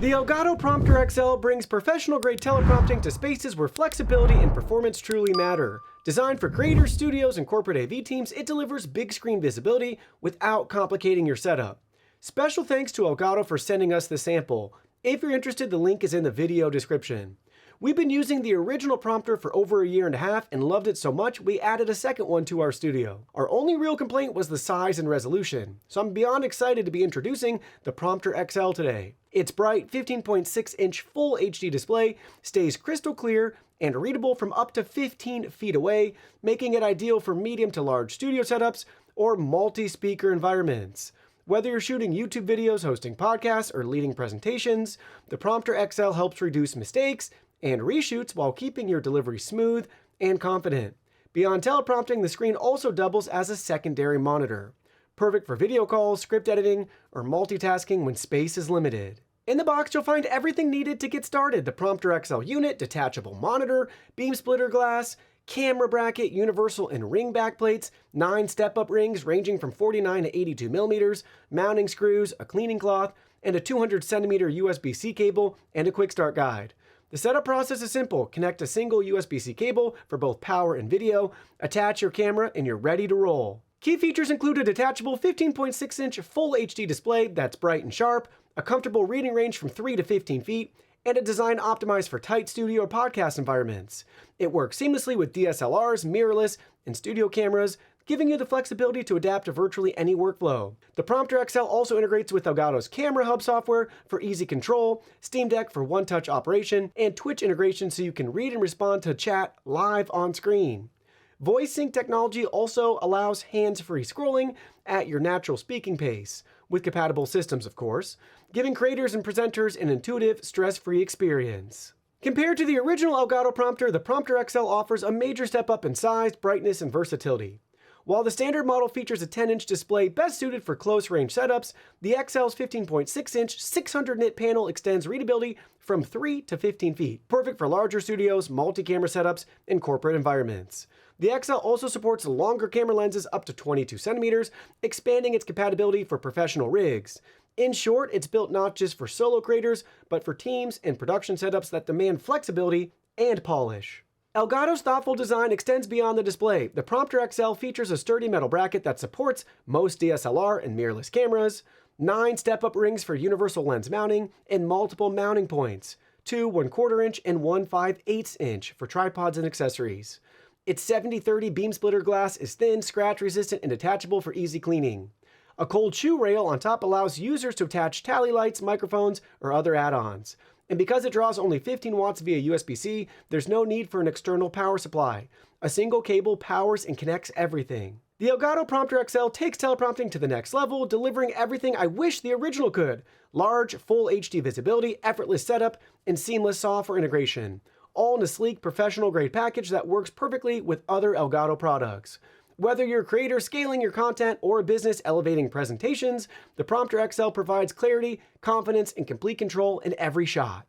The Elgato Prompter XL brings professional-grade teleprompting to spaces where flexibility and performance truly matter. Designed for creators, studios, and corporate AV teams, it delivers big screen visibility without complicating your setup. Special thanks to Elgato for sending us the sample. If you're interested, the link is in the video description. We've been using the original prompter for over a year and a half and loved it so much we added a second one to our studio. Our only real complaint was the size and resolution, so I'm beyond excited to be introducing the Prompter XL today. Its bright 15.6-inch Full HD display stays crystal clear and readable from up to 15 feet away, making it ideal for medium to large studio setups or multi-speaker environments. Whether you're shooting YouTube videos, hosting podcasts, or leading presentations, the Prompter XL helps reduce mistakes and reshoots while keeping your delivery smooth and confident. Beyond teleprompting, the screen also doubles as a secondary monitor. Perfect for video calls, script editing, or multitasking when space is limited. In the box, you'll find everything needed to get started: the Prompter XL unit, detachable monitor, beam splitter glass, camera bracket, universal and ring backplates, 9 step-up rings ranging from 49 to 82 millimeters, mounting screws, a cleaning cloth, and a 200 centimeter USB-C cable, and a quick start guide. The setup process is simple. Connect a single USB-C cable for both power and video, attach your camera, and you're ready to roll. Key features include a detachable 15.6-inch Full HD display that's bright and sharp, a comfortable reading range from 3 to 15 feet, and a design optimized for tight studio or podcast environments. It works seamlessly with DSLRs, mirrorless, and studio cameras, giving you the flexibility to adapt to virtually any workflow. The Prompter XL also integrates with Elgato's Camera Hub software for easy control, Steam Deck for one-touch operation, and Twitch integration so you can read and respond to chat live on screen. Voice sync technology also allows hands-free scrolling at your natural speaking pace, with compatible systems of course, giving creators and presenters an intuitive, stress-free experience. Compared to the original Elgato Prompter, the Prompter XL offers a major step up in size, brightness, and versatility. While the standard model features a 10-inch display best suited for close-range setups, the XL's 15.6-inch 600-nit panel extends readability from 3 to 15 feet, perfect for larger studios, multi-camera setups, and corporate environments. The XL also supports longer camera lenses up to 22 centimeters, expanding its compatibility for professional rigs. In short, it's built not just for solo creators, but for teams and production setups that demand flexibility and polish. Elgato's thoughtful design extends beyond the display. The Prompter XL features a sturdy metal bracket that supports most DSLR and mirrorless cameras, 9 step-up rings for universal lens mounting, and multiple mounting points, 2 1/4-inch and 1 5/8-inch for tripods and accessories. Its 70/30 beam splitter glass is thin, scratch-resistant, and detachable for easy cleaning. A cold shoe rail on top allows users to attach tally lights, microphones, or other add-ons. And because it draws only 15 watts via USB-C, there's no need for an external power supply. A single cable powers and connects everything. The Elgato Prompter XL takes teleprompting to the next level, delivering everything I wish the original could: large, full HD visibility, effortless setup, and seamless software integration, all in a sleek, professional-grade package that works perfectly with other Elgato products. Whether you're a creator scaling your content or a business elevating presentations, the Prompter XL provides clarity, confidence, and complete control in every shot.